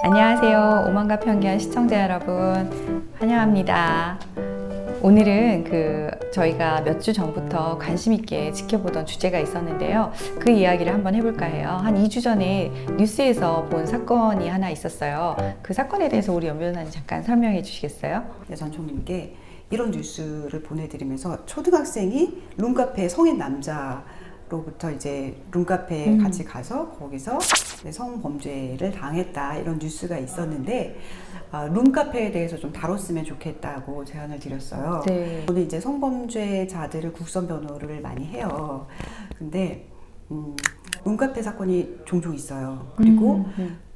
안녕하세요. 오만과 편견 시청자 여러분, 환영합니다. 오늘은 저희가 몇 주 전부터 관심 있게 지켜보던 주제가 있었는데요. 그 이야기를 한번 해볼까 해요. 한 2주 전에 뉴스에서 본 사건이 하나 있었어요. 그 사건에 대해서 우리 연 변호사님 잠깐 설명해 주시겠어요? 네, 전총님께 이런 뉴스를 보내드리면서 초등학생이 룸카페 성인 남자로부터 이제 룸카페에 같이 가서 거기서 성범죄를 당했다 이런 뉴스가 있었는데 룸카페에 대해서 좀 다뤘으면 좋겠다고 제안을 드렸어요. 네. 저는 이제 성범죄자들을 국선 변호를 많이 해요. 근데 룸카페 사건이 종종 있어요. 그리고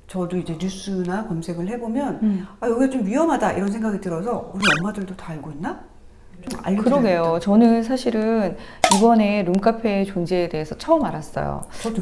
저도 이제 뉴스나 검색을 해보면 여기가 좀 위험하다 이런 생각이 들어서 우리 엄마들도 다 알고 있나? 좀 알려드려야겠다. 그러게요. 저는 사실은 이번에 룸카페의 존재에 대해서 처음 알았어요. 저도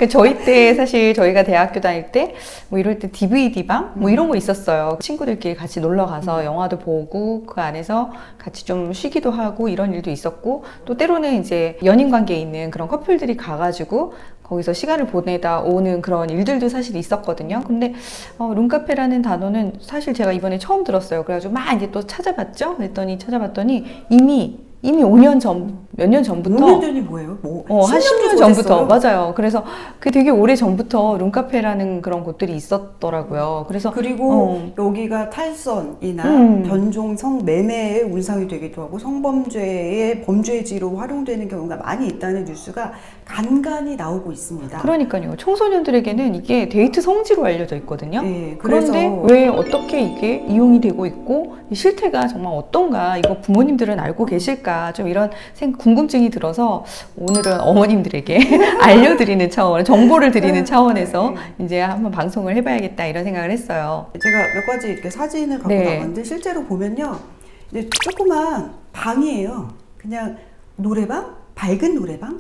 저희 때 사실 저희가 대학교 다닐 때 뭐 이럴 때 DVD방 뭐 이런 거 있었어요. 친구들끼리 같이 놀러 가서 영화도 보고 그 안에서 같이 좀 쉬기도 하고 이런 일도 있었고, 또 때로는 이제 연인 관계에 있는 그런 커플들이 가가지고 거기서 시간을 보내다 오는 그런 일들도 사실 있었거든요. 근데 룸카페라는 단어는 사실 제가 이번에 처음 들었어요. 그래가지고 막 이제 또 찾아봤더니 이미 5년 전, 몇 년 전부터 5년 전이 뭐예요? 한 10년 전부터, 맞아요. 그래서 그 되게 오래 전부터 룸카페라는 그런 곳들이 있었더라고요. 그리고 여기가 탈선이나 변종 성매매의 온상이 되기도 하고 성범죄의 범죄지로 활용되는 경우가 많이 있다는 뉴스가 간간히 나오고 있습니다. 그러니까요. 청소년들에게는 이게 데이트 성지로 알려져 있거든요. 네, 그런데 왜 어떻게 이게 이용이 되고 있고 이 실태가 정말 어떤가, 이거 부모님들은 알고 계실까, 좀 이런 궁금증이 들어서 오늘은 어머님들에게 알려드리는 차원, 정보를 드리는 차원에서 이제 한번 방송을 해봐야겠다 이런 생각을 했어요. 제가 몇 가지 이렇게 사진을 갖고 나왔는데 실제로 보면요, 이제 조그만 방이에요. 그냥 노래방, 밝은 노래방,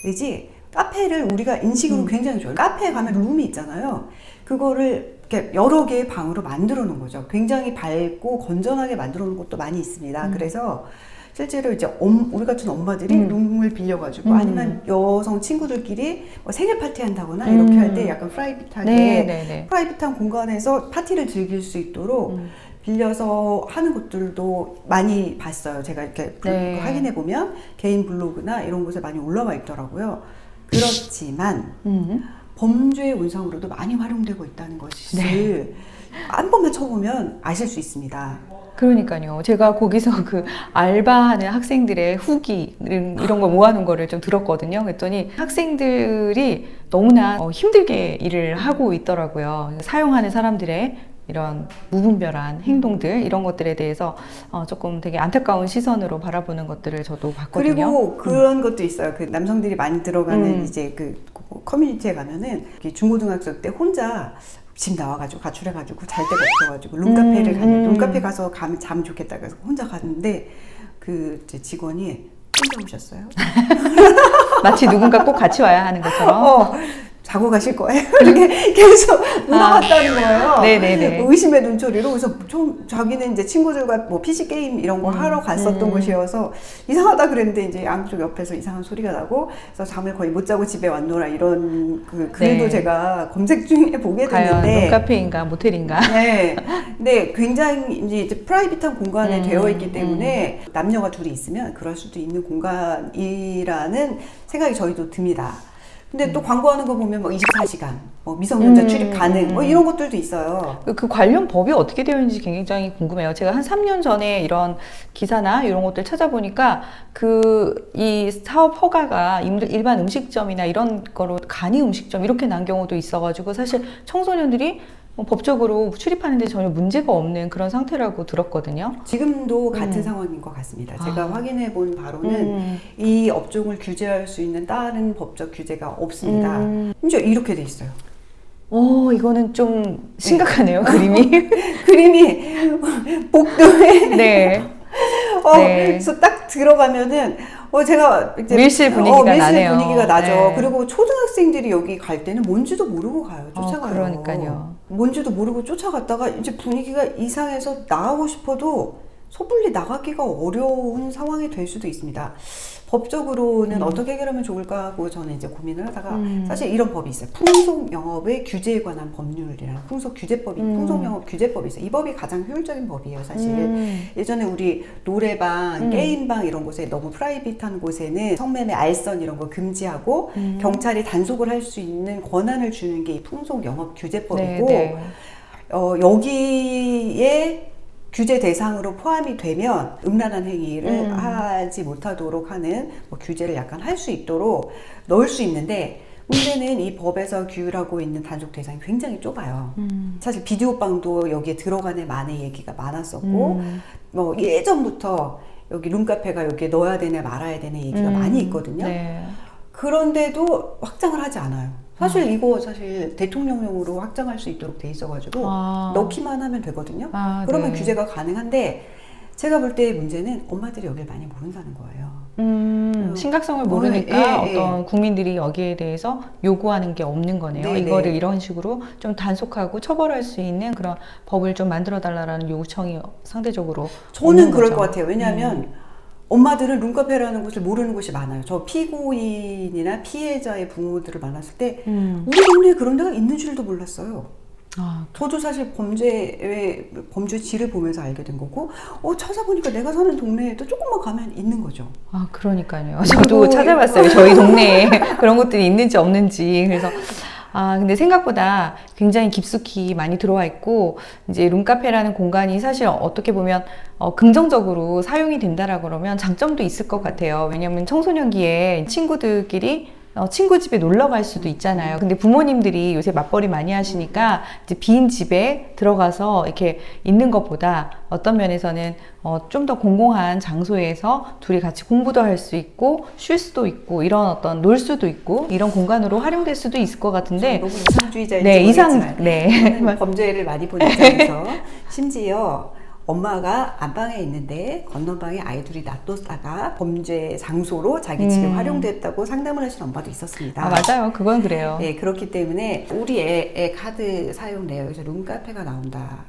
이지 카페를 우리가 인식으로 굉장히 좋아요. 카페에 가면 룸이 있잖아요. 그거를 이렇게 여러 개의 방으로 만들어 놓은 거죠. 굉장히 밝고 건전하게 만들어 놓은 곳도 많이 있습니다. 그래서 실제로 이제 우리 같은 엄마들이 룸을 빌려가지고 아니면 여성 친구들끼리 뭐 생일 파티 한다거나 이렇게 할 때 약간 프라이빗하게 프라이빗한 공간에서 파티를 즐길 수 있도록 빌려서 하는 곳들도 많이 봤어요. 제가 이렇게 확인해 보면 개인 블로그나 이런 곳에 많이 올라와 있더라고요. 그렇지만 범죄의 온상으로도 많이 활용되고 있다는 것을 한 번만 쳐보면 아실 수 있습니다. 그러니까요. 제가 거기서 그 알바하는 학생들의 후기 이런 거 모아놓은 거를 좀 들었거든요. 그랬더니 학생들이 너무나 힘들게 일을 하고 있더라고요. 사용하는 사람들의 이런 무분별한 행동들, 이런 것들에 대해서 조금 되게 안타까운 시선으로 바라보는 것들을 저도 봤거든요. 그리고 그런 것도 있어요. 그 남성들이 많이 들어가는 이제 그 커뮤니티에 가면은 중고등학생 때 혼자 집 나와가지고 가출해가지고 잘 데가 없어가지고 룸카페 가서 가면 자면 좋겠다 그래서 혼자 갔는데 그 직원이 혼자 오셨어요. 마치 누군가 꼭 같이 와야 하는 것처럼. 자고 가실 거예요? 이렇게 계속 물어봤다는 거예요. 네네네. 의심의 눈초리로. 그래서 자기는 이제 친구들과 뭐 PC 게임 이런 거 하러 갔었던 곳이어서 이상하다 그랬는데 이제 양쪽 옆에서 이상한 소리가 나고 그래서 잠을 거의 못 자고 집에 왔노라 이런 그 글도 제가 검색 중에 보게 됐는데 룸카페인가 모텔인가? 네. 근데 굉장히 이제 프라이빗한 공간에 되어 있기 때문에 남녀가 둘이 있으면 그럴 수도 있는 공간이라는 생각이 저희도 듭니다. 근데 또 광고하는 거 보면 뭐 24시간, 뭐 미성년자 출입 가능, 뭐 이런 것들도 있어요. 그 관련 법이 어떻게 되어 있는지 굉장히 궁금해요. 제가 한 3년 전에 이런 기사나 이런 것들 찾아보니까 이 사업 허가가 일반 음식점이나 이런 거로 간이 음식점 이렇게 난 경우도 있어가지고 사실 청소년들이 법적으로 출입하는데 전혀 문제가 없는 그런 상태라고 들었거든요. 지금도 같은 상황인 것 같습니다. 제가 확인해 본 바로는 이 업종을 규제할 수 있는 다른 법적 규제가 없습니다. 심지어 이렇게 돼 있어요. 이거는 좀 심각하네요, 그림이. 그림이 복도에. 네. 그래서 딱 들어가면은 제가 이제 밀실 분위기가 나네요. 분위기가 나죠. 네. 그리고 초등학생들이 여기 갈 때는 뭔지도 모르고 가요. 쫓아가요. 그러니까요. 뭔지도 모르고 쫓아갔다가 이제 분위기가 이상해서 나가고 싶어도 섣불리 나가기가 어려운 상황이 될 수도 있습니다. 법적으로는 어떻게 해결하면 좋을까 하고 저는 이제 고민을 하다가 사실 이런 법이 있어요. 풍속영업의 규제에 관한 법률이라는 풍속영업 규제법이 있어요. 이 법이 가장 효율적인 법이에요, 사실. 예전에 우리 노래방, 게임방 이런 곳에 너무 프라이빗한 곳에는 성매매, 알선 이런 거 금지하고 경찰이 단속을 할 수 있는 권한을 주는 게 이 풍속영업 규제법이고 네. 여기에 규제 대상으로 포함이 되면 음란한 행위를 하지 못하도록 하는 뭐 규제를 약간 할 수 있도록 넣을 수 있는데 문제는 이 법에서 규율하고 있는 단속 대상이 굉장히 좁아요. 사실 비디오방도 여기에 들어가네 마네 얘기가 많았었고 뭐 예전부터 여기 룸카페가 여기에 넣어야 되네 말아야 되네 얘기가 많이 있거든요. 네. 그런데도 확장을 하지 않아요. 사실 이거 사실 대통령령으로 확장할 수 있도록 돼 있어가지고 넣기만 하면 되거든요. 그러면 네. 규제가 가능한데 제가 볼 때 문제는 엄마들이 여기를 많이 모른다는 거예요. 심각성을 모르니까 예, 예. 어떤 국민들이 여기에 대해서 요구하는 게 없는 거네요. 네, 이거를 네. 이런 식으로 좀 단속하고 처벌할 수 있는 그런 법을 좀 만들어 달라는 요청이 상대적으로 저는 없는 그럴 거죠. 것 같아요. 왜냐하면 엄마들은 룸카페라는 곳을 모르는 곳이 많아요. 저 피고인이나 피해자의 부모들을 만났을 때 우리 동네에 그런 데가 있는 줄도 몰랐어요. 저도 사실 범죄지를 보면서 알게 된 거고, 찾아보니까 내가 사는 동네에도 조금만 가면 있는 거죠. 그러니까요. 저도 찾아봤어요. 저희 동네에 그런 것들이 있는지 없는지. 그래서 근데 생각보다 굉장히 깊숙이 많이 들어와 있고, 이제 룸카페라는 공간이 사실 어떻게 보면 긍정적으로 사용이 된다라고 그러면 장점도 있을 것 같아요. 왜냐면 청소년기에 친구들끼리 친구 집에 놀러 갈 수도 있잖아요. 근데 부모님들이 요새 맞벌이 많이 하시니까 이제 빈 집에 들어가서 이렇게 있는 것보다 어떤 면에서는 좀 더 공공한 장소에서 둘이 같이 공부도 할 수 있고 쉴 수도 있고 이런 어떤 놀 수도 있고 이런 공간으로 활용될 수도 있을 것 같은데 너무 이상주의자인지 네, 모르겠지만 네. 저는 범죄를 많이 본 입장에서 심지어 엄마가 안방에 있는데 건너방에 아이들이 놔뒀다가 범죄 장소로 자기 집에 활용됐다고 상담을 하신 엄마도 있었습니다. 맞아요. 그건 그래요. 네, 그렇기 때문에 우리 애 카드 사용 내역에서 룸카페가 나온다.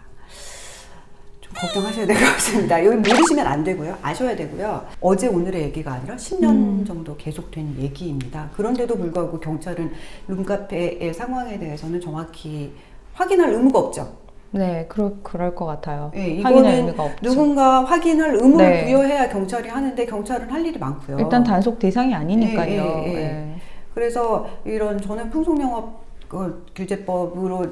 좀 걱정하셔야 될 것 같습니다. 여기 모르시면 안 되고요. 아셔야 되고요. 어제 오늘의 얘기가 아니라 10년 정도 계속된 얘기입니다. 그런데도 불구하고 경찰은 룸카페의 상황에 대해서는 정확히 확인할 의무가 없죠. 네, 그럴 것 같아요. 네, 확인할 이거는 의미가 없죠. 누군가 확인할 의무를 네. 부여해야 경찰이 하는데 경찰은 할 일이 많고요. 일단 단속 대상이 아니니까요. 예. 네. 그래서 저는 풍속영업 규제법으로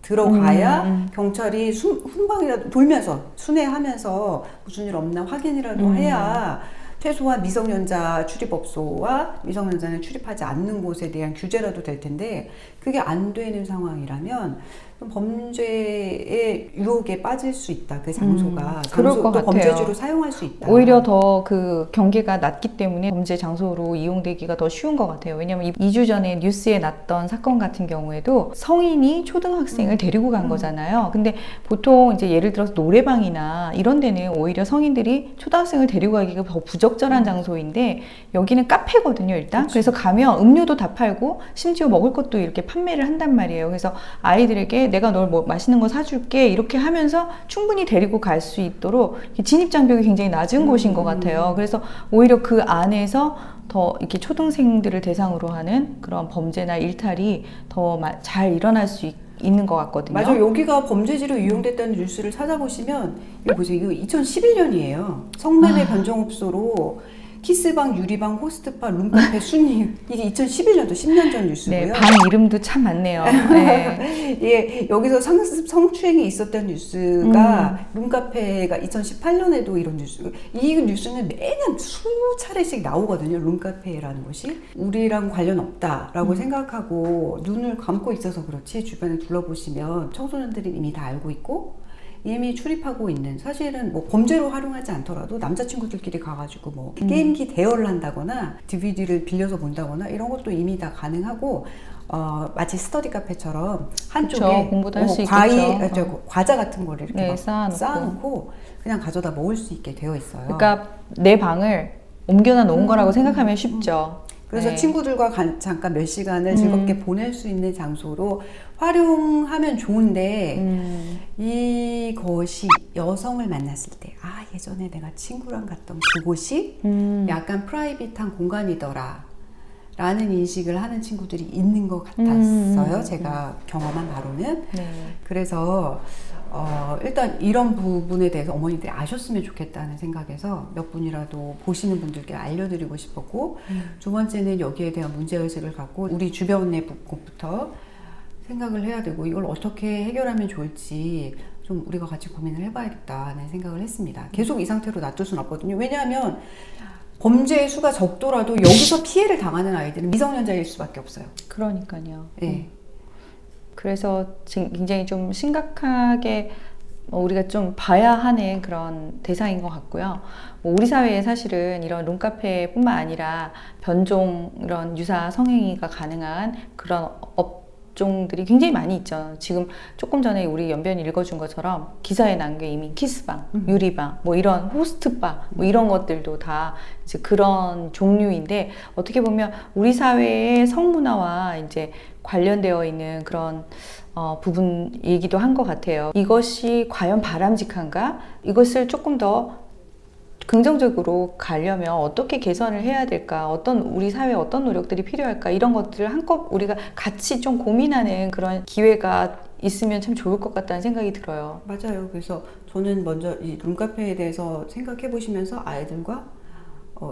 들어가야 경찰이 훈방이라도 돌면서 순회하면서 무슨 일 없나 확인이라도 해야 최소한 미성년자 출입업소와 미성년자는 출입하지 않는 곳에 대한 규제라도 될 텐데 그게 안 되는 상황이라면 범죄의 유혹에 빠질 수 있다. 그 장소가 그럴 것 같아요. 범죄지로 사용할 수 있다. 오히려 더 그 경계가 낮기 때문에 범죄 장소로 이용되기가 더 쉬운 것 같아요. 왜냐하면 2주 전에 뉴스에 났던 사건 같은 경우에도 성인이 초등학생을 데리고 간 거잖아요. 근데 보통 이제 예를 들어서 노래방이나 이런 데는 오히려 성인들이 초등학생을 데리고 가기가 더 부적절한 장소인데 여기는 카페거든요, 일단. 그렇죠. 그래서 가면 음료도 다 팔고 심지어 먹을 것도 이렇게 판매를 한단 말이에요. 그래서 아이들에게 내가 널 뭐 맛있는 거 사줄게 이렇게 하면서 충분히 데리고 갈 수 있도록 진입장벽이 굉장히 낮은 곳인 것 같아요. 그래서 오히려 그 안에서 더 이렇게 초등생들을 대상으로 하는 그런 범죄나 일탈이 더 잘 일어날 수 있는 것 같거든요. 맞아요. 여기가 범죄지로 이용됐다는 뉴스를 찾아보시면 이거 보세요. 이거 2011년이에요. 성매매 변정업소로 키스방, 유리방, 호스트바, 룸카페 순위 이게 2011년도 10년 전 뉴스고요. 네, 방 이름도 참 많네요. 네. 예, 여기서 성추행이 있었던 뉴스가 룸카페가 2018년에도 이런 뉴스. 이 뉴스는 매년 수차례씩 나오거든요. 룸카페라는 것이 우리랑 관련 없다라고 생각하고 눈을 감고 있어서 그렇지 주변을 둘러보시면 청소년들이 이미 다 알고 있고. 이미 출입하고 있는 사실은 뭐 범죄로 활용하지 않더라도 남자친구들끼리 가가지고 뭐 게임기 대여를 한다거나 DVD를 빌려서 본다거나 이런 것도 이미 다 가능하고 마치 스터디 카페처럼 한쪽에 그렇죠. 공부도 할 수 있겠죠. 과자 같은 거를 이렇게 네, 막 쌓아놓고. 쌓아놓고 그냥 가져다 먹을 수 있게 되어 있어요. 그러니까 내 방을 옮겨놔 놓은 거라고 생각하면 쉽죠. 그래서 네. 친구들과 잠깐 몇 시간을 즐겁게 보낼 수 있는 장소로 활용하면 좋은데 이것이 여성을 만났을 때 예전에 내가 친구랑 갔던 그곳이 약간 프라이빗한 공간이더라 라는 인식을 하는 친구들이 있는 것 같았어요. 제가 경험한 바로는. 네. 그래서 일단 이런 부분에 대해서 어머니들이 아셨으면 좋겠다는 생각에서 몇 분이라도 보시는 분들께 알려드리고 싶었고, 두 번째는 여기에 대한 문제의식을 갖고 우리 주변의 곳부터 생각을 해야 되고, 이걸 어떻게 해결하면 좋을지 좀 우리가 같이 고민을 해봐야겠다는 생각을 했습니다. 계속 이 상태로 놔둘 수는 없거든요. 왜냐하면 범죄의 수가 적더라도 여기서 피해를 당하는 아이들은 미성년자일 수밖에 없어요. 그러니까요. 네. 그래서 굉장히 좀 심각하게 우리가 좀 봐야 하는 그런 대상인 것 같고요. 우리 사회에 사실은 이런 룸카페뿐만 아니라 변종 이런 유사 성행위가 가능한 그런 업종들이 굉장히 많이 있죠. 지금 조금 전에 우리 연변이 읽어준 것처럼 기사에 난 게 이미 키스방, 유리방, 뭐 이런 호스트바, 뭐 이런 것들도 다 이제 그런 종류인데, 어떻게 보면 우리 사회의 성문화와 이제 관련되어 있는 그런 부분 얘기도 한 것 같아요. 이것이 과연 바람직한가? 이것을 조금 더 긍정적으로 가려면 어떻게 개선을 해야 될까? 우리 사회에 어떤 노력들이 필요할까? 이런 것들을 한껏 우리가 같이 좀 고민하는 그런 기회가 있으면 참 좋을 것 같다는 생각이 들어요. 맞아요. 그래서 저는 먼저 이 룸카페에 대해서 생각해 보시면서 아이들과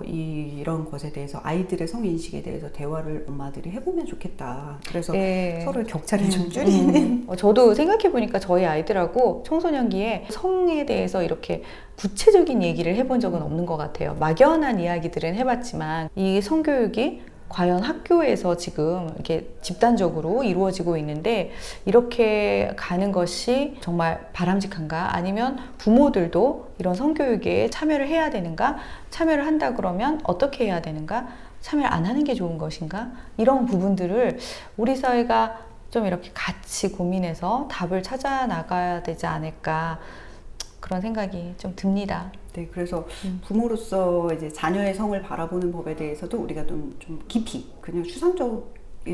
이런 것에 대해서, 아이들의 성인식에 대해서 대화를 엄마들이 해보면 좋겠다. 그래서 네. 서로의 격차를 좀 줄이는. 저도 생각해보니까 저희 아이들하고 청소년기에 성에 대해서 이렇게 구체적인 얘기를 해본 적은 없는 것 같아요. 막연한 이야기들은 해봤지만 이 성교육이 과연 학교에서 지금 이렇게 집단적으로 이루어지고 있는데 이렇게 가는 것이 정말 바람직한가? 아니면 부모들도 이런 성교육에 참여를 해야 되는가? 참여를 한다 그러면 어떻게 해야 되는가? 참여를 안 하는 게 좋은 것인가? 이런 부분들을 우리 사회가 좀 이렇게 같이 고민해서 답을 찾아 나가야 되지 않을까, 그런 생각이 좀 듭니다. 네, 그래서 부모로서 이제 자녀의 성을 바라보는 법에 대해서도 우리가 좀 깊이, 그냥 추상적인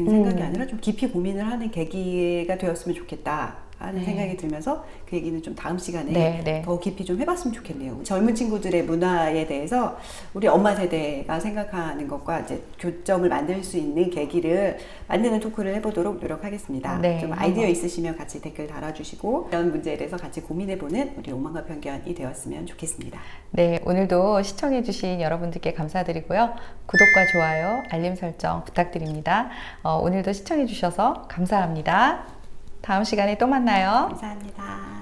생각이 아니라 좀 깊이 고민을 하는 계기가 되었으면 좋겠다 하는 생각이 들면서 그 얘기는 좀 다음 시간에 더 깊이 좀 해봤으면 좋겠네요. 젊은 친구들의 문화에 대해서 우리 엄마 세대가 생각하는 것과 이제 교점을 만들 수 있는 계기를 만드는 토크를 해보도록 노력하겠습니다. 좀 아이디어 있으시면 같이 댓글 달아주시고 이런 문제에 대해서 같이 고민해보는 우리 오만과 편견이 되었으면 좋겠습니다. 네, 오늘도 시청해주신 여러분들께 감사드리고요. 구독과 좋아요, 알림 설정 부탁드립니다. 오늘도 시청해주셔서 감사합니다. 다음 시간에 또 만나요. 감사합니다.